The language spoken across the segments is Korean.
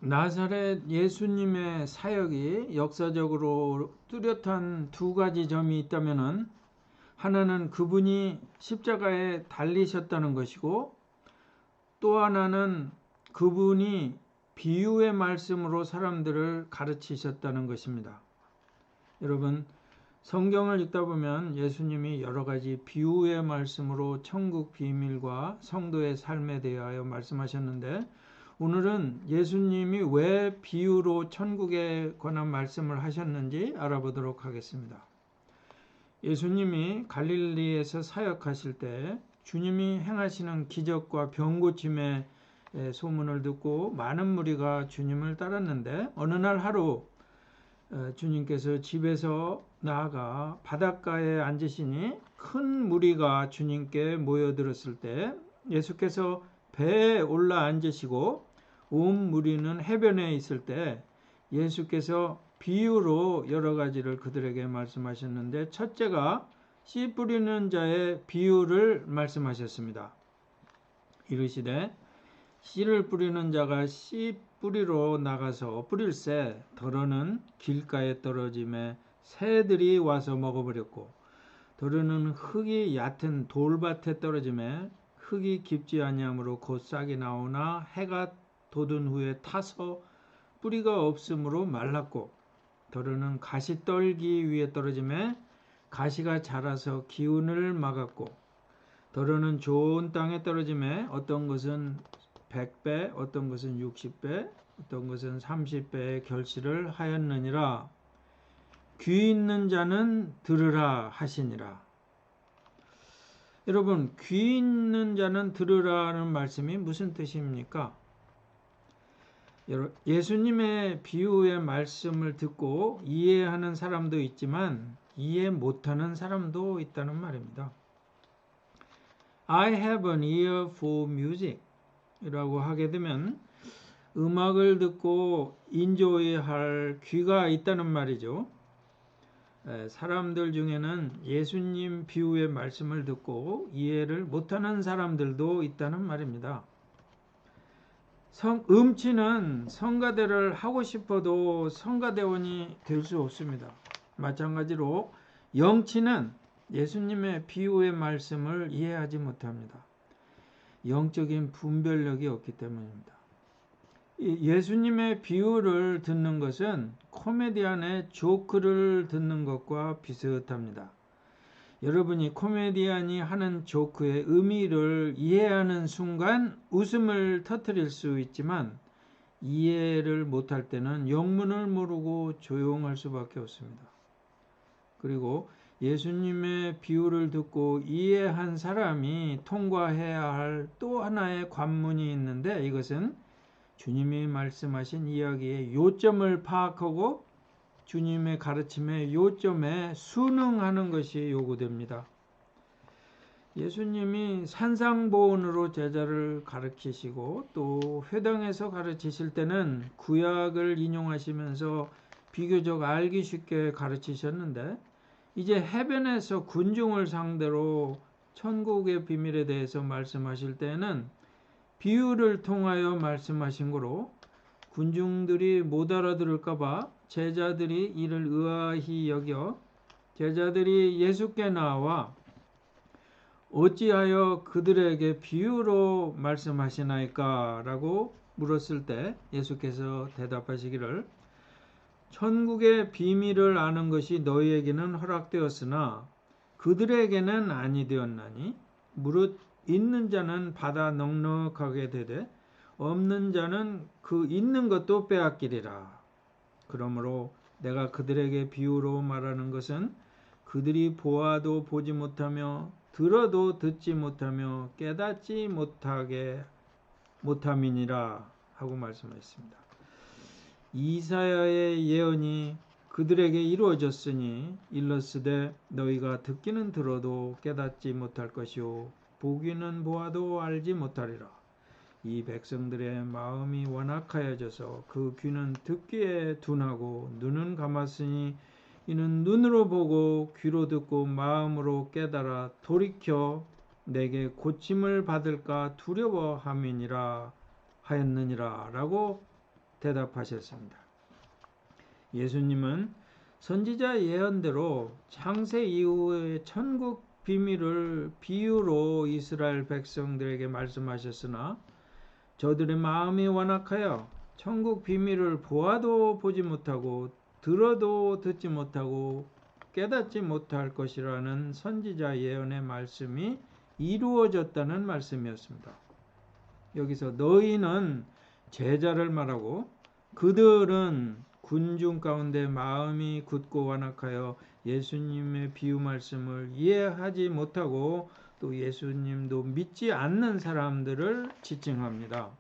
나사렛 예수님의 사역이 역사적으로 뚜렷한 두 가지 점이 있다면은 하나는 그분이 십자가에 달리셨다는 것이고, 또 하나는 그분이 비유의 말씀으로 사람들을 가르치셨다는 것입니다. 여러분, 성경을 읽다 보면 예수님이 여러 가지 비유의 말씀으로 천국 비밀과 성도의 삶에 대하여 말씀하셨는데, 오늘은 예수님이 왜 비유로 천국에 관한 말씀을 하셨는지 알아보도록 하겠습니다. 예수님이 갈릴리에서 사역하실 때 주님이 행하시는 기적과 병고침의 소문을 듣고 많은 무리가 주님을 따랐는데, 어느 날 하루 주님께서 집에서 나아가 바닷가에 앉으시니 큰 무리가 주님께 모여들었을 때 예수께서 배에 올라 앉으시고 온 무리는 해변에 있을 때 예수께서 비유로 여러 가지를 그들에게 말씀하셨는데, 첫째가 씨 뿌리는 자의 비유를 말씀하셨습니다. 이르시되 씨를 뿌리는 자가 씨 뿌리러 나가서 뿌릴새 더러는 길가에 떨어짐에 새들이 와서 먹어버렸고, 더러는 흙이 얕은 돌밭에 떨어짐에 흙이 깊지 아니하므로 곧 싹이 나오나 해가 돋은 후에 타서 뿌리가 없으므로 말랐고, 더러는 가시떨기 위에 떨어짐에 가시가 자라서 기운을 막았고, 더러는 좋은 땅에 떨어짐에 어떤 것은 100배, 어떤 것은 60배, 어떤 것은 30배의 결실을 하였느니라. 귀 있는 자는 들으라 하시니라. 여러분, 귀 있는 자는 들으라는 말씀이 무슨 뜻입니까? 예수님의 비유의 말씀을 듣고 이해하는 사람도 있지만 이해 못하는 사람도 있다는 말입니다. I have an ear for music 이라고 하게 되면 음악을 듣고 인조이할 귀가 있다는 말이죠. 사람들 중에는 예수님 비유의 말씀을 듣고 이해를 못하는 사람들도 있다는 말입니다. 음치는 성가대를 하고 싶어도 성가대원이 될 수 없습니다. 마찬가지로 영치는 예수님의 비유의 말씀을 이해하지 못합니다. 영적인 분별력이 없기 때문입니다. 예수님의 비유를 듣는 것은 코미디언의 조크를 듣는 것과 비슷합니다. 여러분이 코미디언이 하는 조크의 의미를 이해하는 순간 웃음을 터뜨릴 수 있지만, 이해를 못할 때는 영문을 모르고 조용할 수밖에 없습니다. 그리고 예수님의 비유를 듣고 이해한 사람이 통과해야 할 또 하나의 관문이 있는데, 이것은 주님이 말씀하신 이야기의 요점을 파악하고 주님의 가르침의 요점에 순응하는 것이 요구됩니다. 예수님이 산상보훈으로 제자를 가르치시고 또 회당에서 가르치실 때는 구약을 인용하시면서 비교적 알기 쉽게 가르치셨는데, 이제 해변에서 군중을 상대로 천국의 비밀에 대해서 말씀하실 때는 비유를 통하여 말씀하신 거로 군중들이 못 알아들을까봐 제자들이 이를 의아히 여겨 제자들이 예수께 나와 어찌하여 그들에게 비유로 말씀하시나이까? 라고 물었을 때 예수께서 대답하시기를, 천국의 비밀을 아는 것이 너희에게는 허락되었으나 그들에게는 아니 되었나니, 무릇 있는 자는 받아 넉넉하게 되되 없는 자는 그 있는 것도 빼앗기리라. 그러므로 내가 그들에게 비유로 말하는 것은 그들이 보아도 보지 못하며 들어도 듣지 못하며 깨닫지 못함이니라 하고 말씀하셨습니다. 이사야의 예언이 그들에게 이루어졌으니 일렀으되 너희가 듣기는 들어도 깨닫지 못할 것이요 보기는 보아도 알지 못하리라. 이 백성들의 마음이 완악하여져서 그 귀는 듣기에 둔하고 눈은 감았으니 이는 눈으로 보고 귀로 듣고 마음으로 깨달아 돌이켜 내게 고침을 받을까 두려워함이니라 하였느니라 라고 대답하셨습니다. 예수님은 선지자 예언대로 창세 이후의 천국 비밀을 비유로 이스라엘 백성들에게 말씀하셨으나 저들의 마음이 완악하여 천국 비밀을 보아도 보지 못하고 들어도 듣지 못하고 깨닫지 못할 것이라는 선지자 예언의 말씀이 이루어졌다는 말씀이었습니다. 여기서 너희는 제자를 말하고 그들은 군중 가운데 마음이 굳고 완악하여 예수님의 비유 말씀을 이해하지 못하고 또 예수님도 믿지 않는 사람들을 지칭합니다.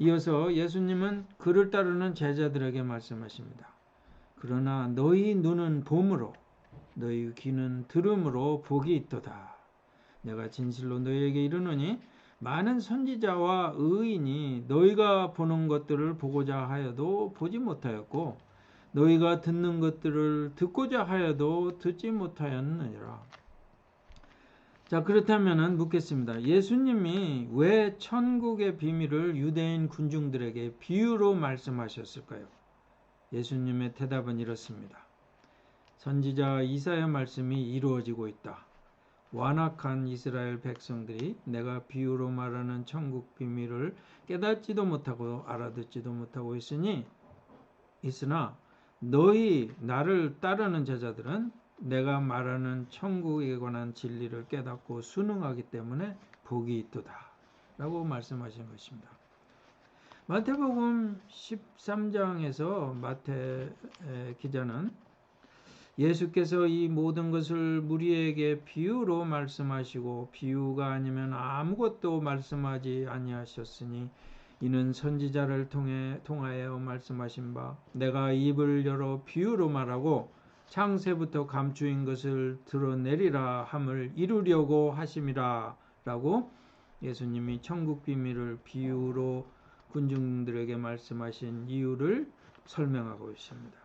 이어서 예수님은 그를 따르는 제자들에게 말씀하십니다. 그러나 너희 눈은 봄으로 너희 귀는 들음으로 복이 있도다. 내가 진실로 너희에게 이르노니 많은 선지자와 의인이 너희가 보는 것들을 보고자 하여도 보지 못하였고 너희가 듣는 것들을 듣고자 하여도 듣지 못하였느니라. 자, 그렇다면 묻겠습니다. 예수님이 왜 천국의 비밀을 유대인 군중들에게 비유로 말씀하셨을까요? 예수님의 대답은 이렇습니다. 선지자 이사야 말씀이 이루어지고 있다. 완악한 이스라엘 백성들이 내가 비유로 말하는 천국 비밀을 깨닫지도 못하고 알아듣지도 못하고 있으나 너희 나를 따르는 제자들은 내가 말하는 천국에 관한 진리를 깨닫고 순응하기 때문에 복이 있도다 라고 말씀하신 것입니다. 마태복음 13장에서 마태 기자는 예수께서 이 모든 것을 무리에게 비유로 말씀하시고 비유가 아니면 아무것도 말씀하지 아니하셨으니 이는 선지자를 통하여 말씀하신 바 내가 입을 열어 비유로 말하고 창세부터 감추인 것을 드러내리라 함을 이루려고 하심이라 라고 예수님이 천국 비밀을 비유로 군중들에게 말씀하신 이유를 설명하고 있습니다.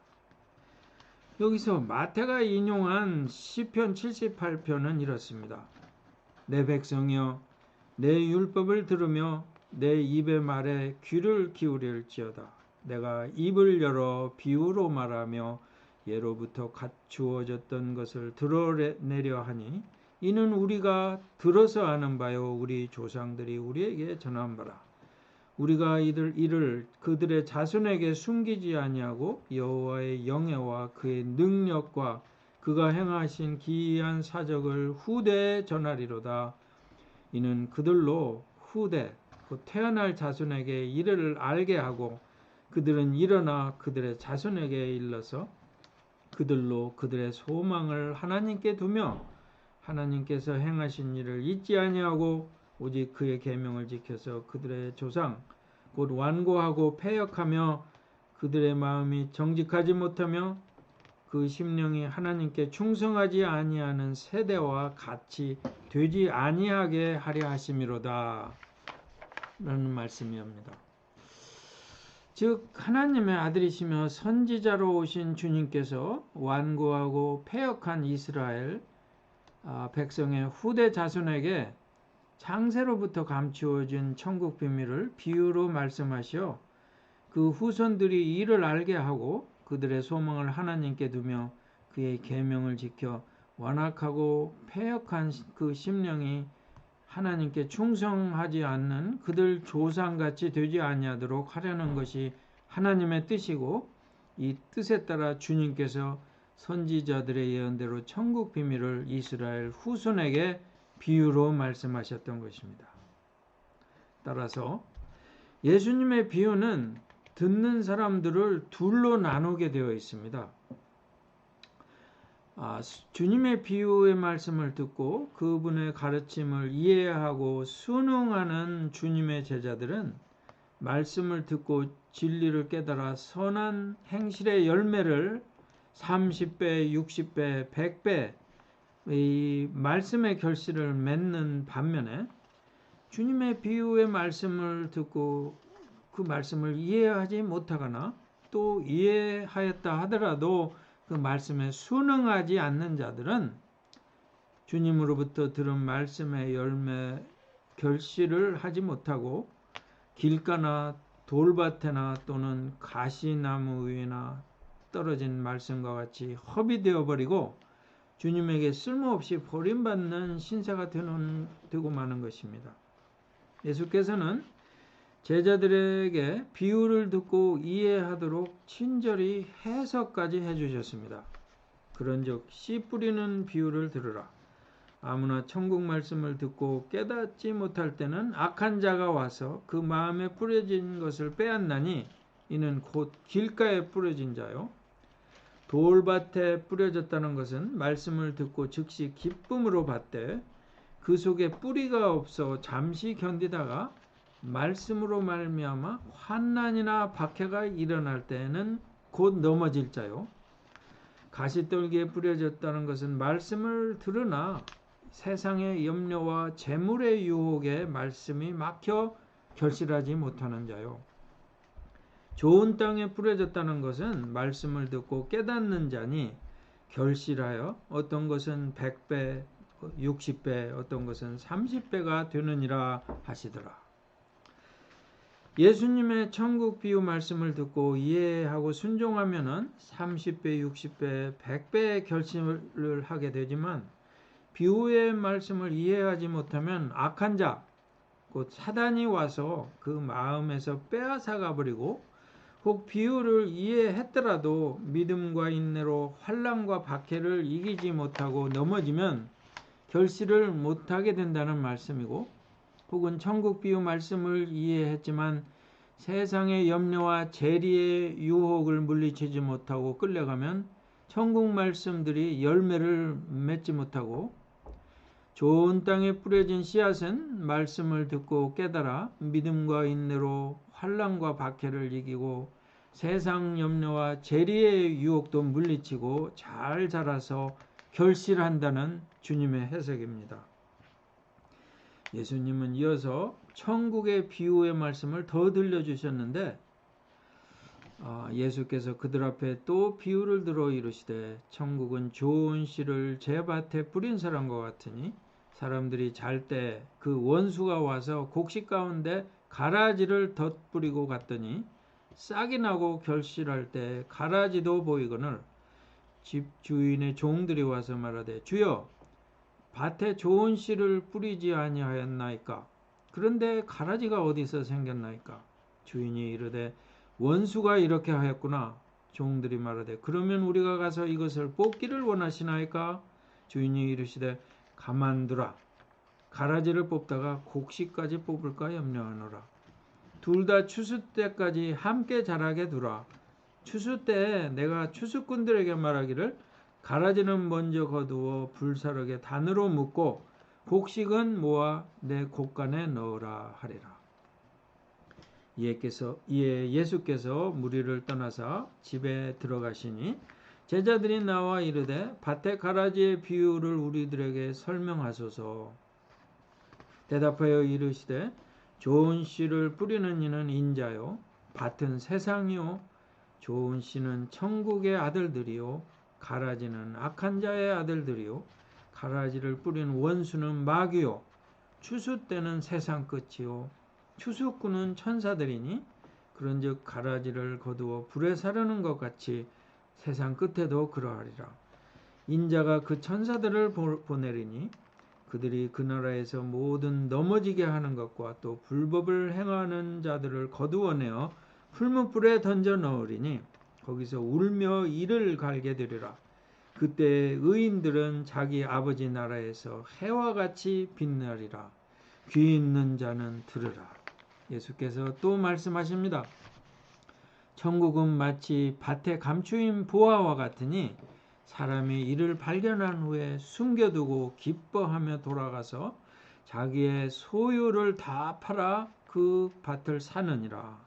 여기서 마태가 인용한 시편 78편은 이렇습니다. 내 백성이여 내 율법을 들으며 내 입의 말에 귀를 기울일지어다. 내가 입을 열어 비유로 말하며 예로부터 갖추어졌던 것을 드러내려 하니 이는 우리가 들어서 아는 바요 우리 조상들이 우리에게 전한 바라. 우리가 이를 그들의 자손에게 숨기지 아니하고 여호와의 영예와 그의 능력과 그가 행하신 기이한 사적을 후대에 전하리로다. 이는 그들로 후대 곧 태어날 자손에게 이를 알게 하고 그들은 일어나 그들의 자손에게 일러서 그들로 그들의 소망을 하나님께 두며 하나님께서 행하신 일을 잊지 아니하고 오직 그의 계명을 지켜서 그들의 조상 곧 완고하고 패역하며 그들의 마음이 정직하지 못하며 그 심령이 하나님께 충성하지 아니하는 세대와 같이 되지 아니하게 하려 하심이로다 라는 말씀이옵니다. 즉 하나님의 아들이시며 선지자로 오신 주님께서 완고하고 패역한 이스라엘 백성의 후대 자손에게 창세로부터 감추어진 천국 비밀을 비유로 말씀하시어 그 후손들이 이를 알게 하고 그들의 소망을 하나님께 두며 그의 계명을 지켜 완악하고 패역한 그 심령이 하나님께 충성하지 않는 그들 조상같이 되지 아니하도록 하려는 것이 하나님의 뜻이고 이 뜻에 따라 주님께서 선지자들의 예언대로 천국 비밀을 이스라엘 후손에게 비유로 말씀하셨던 것입니다. 따라서 예수님의 비유는 듣는 사람들을 둘로 나누게 되어 있습니다. 주님의 비유의 말씀을 듣고 그분의 가르침을 이해하고 순응하는 주님의 제자들은 말씀을 듣고 진리를 깨달아 선한 행실의 열매를 30배, 60배, 100배 이 말씀의 결실을 맺는 반면에 주님의 비유의 말씀을 듣고 그 말씀을 이해하지 못하거나 또 이해하였다 하더라도 그 말씀에 순응하지 않는 자들은 주님으로부터 들은 말씀의 열매 결실을 하지 못하고 길가나 돌밭에나 또는 가시나무 위에나 떨어진 말씀과 같이 헛이 되어버리고 주님에게 쓸모없이 버림받는 신세가 되고 마는 것입니다. 예수께서는 제자들에게 비유를 듣고 이해하도록 친절히 해석까지 해주셨습니다. 그런즉 씨 뿌리는 비유를 들으라. 아무나 천국 말씀을 듣고 깨닫지 못할 때는 악한 자가 와서 그 마음에 뿌려진 것을 빼앗나니 이는 곧 길가에 뿌려진 자요. 돌밭에 뿌려졌다는 것은 말씀을 듣고 즉시 기쁨으로 받되 그 속에 뿌리가 없어 잠시 견디다가 말씀으로 말미암아 환난이나 박해가 일어날 때에는 곧 넘어질 자요. 가시떨기에 뿌려졌다는 것은 말씀을 들으나 세상의 염려와 재물의 유혹에 말씀이 막혀 결실하지 못하는 자요. 좋은 땅에 뿌려졌다는 것은 말씀을 듣고 깨닫는 자니 결실하여 어떤 것은 100배, 60배, 어떤 것은 30배가 되느니라 하시더라. 예수님의 천국 비유 말씀을 듣고 이해하고 순종하면은 30배, 60배, 100배의 결실을 하게 되지만 비유의 말씀을 이해하지 못하면 악한 자, 곧 사단이 와서 그 마음에서 빼앗아가 버리고 혹 비유를 이해했더라도 믿음과 인내로 환난과 박해를 이기지 못하고 넘어지면 결실을 못하게 된다는 말씀이고, 혹은 천국 비유 말씀을 이해했지만 세상의 염려와 재리의 유혹을 물리치지 못하고 끌려가면 천국 말씀들이 열매를 맺지 못하고, 좋은 땅에 뿌려진 씨앗은 말씀을 듣고 깨달아 믿음과 인내로 환난과 박해를 이기고 세상 염려와 재리의 유혹도 물리치고 잘 자라서 결실한다는 주님의 해석입니다. 예수님은 이어서 천국의 비유의 말씀을 더 들려주셨는데 예수께서 그들 앞에 또 비유를 들어 이르시되 천국은 좋은 씨를 제 밭에 뿌린 사람과 같으니 사람들이 잘 때 그 원수가 와서 곡식 가운데 가라지를 덧뿌리고 갔더니 싹이 나고 결실할 때 가라지도 보이거늘 집 주인의 종들이 와서 말하되 주여 밭에 좋은 씨를 뿌리지 아니하였나이까? 그런데 가라지가 어디서 생겼나이까? 주인이 이르되 원수가 이렇게 하였구나. 종들이 말하되 그러면 우리가 가서 이것을 뽑기를 원하시나이까? 주인이 이르시되 가만두라. 가라지를 뽑다가 곡식까지 뽑을까 염려하노라. 둘 다 추수 때까지 함께 자라게 두라. 추수 때에 내가 추수꾼들에게 말하기를 가라지는 먼저 거두어 불사르게 단으로 묶고 곡식은 모아 내 곡간에 넣으라 하리라. 이에 예수께서 무리를 떠나사 집에 들어가시니 제자들이 나와 이르되 밭의 가라지의 비유를 우리들에게 설명하소서. 대답하여 이르시되 좋은 씨를 뿌리는 이는 인자요 밭은 세상이요 좋은 씨는 천국의 아들들이요 가라지는 악한 자의 아들들이요 가라지를 뿌린 원수는 마귀요 추수 때는 세상 끝이요 추수꾼은 천사들이니 그런즉 가라지를 거두어 불에 사르는 것 같이 세상 끝에도 그러하리라. 인자가 그 천사들을 보내리니 그들이 그 나라에서 모든 넘어지게 하는 것과 또 불법을 행하는 자들을 거두어내어 풀무불에 던져 넣으리니 거기서 울며 이를 갈게 되리라. 그때 의인들은 자기 아버지 나라에서 해와 같이 빛나리라. 귀 있는 자는 들으라. 예수께서 또 말씀하십니다. 천국은 마치 밭에 감추인 보화와 같으니 사람이 이를 발견한 후에 숨겨두고 기뻐하며 돌아가서 자기의 소유를 다 팔아 그 밭을 사느니라.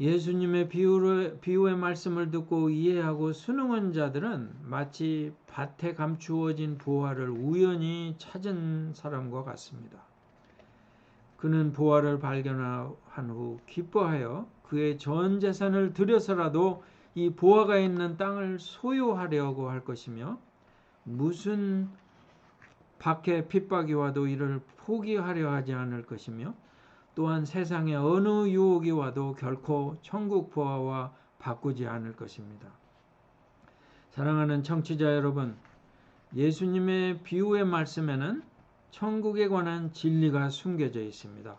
예수님의 비유의 말씀을 듣고 이해하고 순응한 자들은 마치 밭에 감추어진 보화를 우연히 찾은 사람과 같습니다. 그는 보화를 발견한 후 기뻐하여 그의 전 재산을 들여서라도 이 보화가 있는 땅을 소유하려고 할 것이며 무슨 박해 핍박이 와도 이를 포기하려 하지 않을 것이며 또한 세상의 어느 유혹이 와도 결코 천국 부하와 바꾸지 않을 것입니다. 사랑하는 청취자 여러분, 예수님의 비유의 말씀에는 천국에 관한 진리가 숨겨져 있습니다.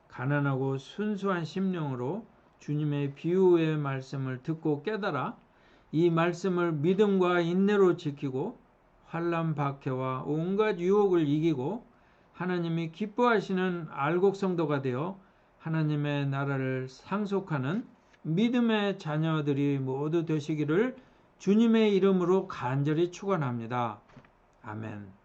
가난하고 순수한 심령으로 주님의 비유의 말씀을 듣고 깨달아 이 말씀을 믿음과 인내로 지키고 환난 박해와 온갖 유혹을 이기고 하나님이 기뻐하시는 알곡 성도가 되어 하나님의 나라를 상속하는 믿음의 자녀들이 모두 되시기를 주님의 이름으로 간절히 축원합니다. 아멘.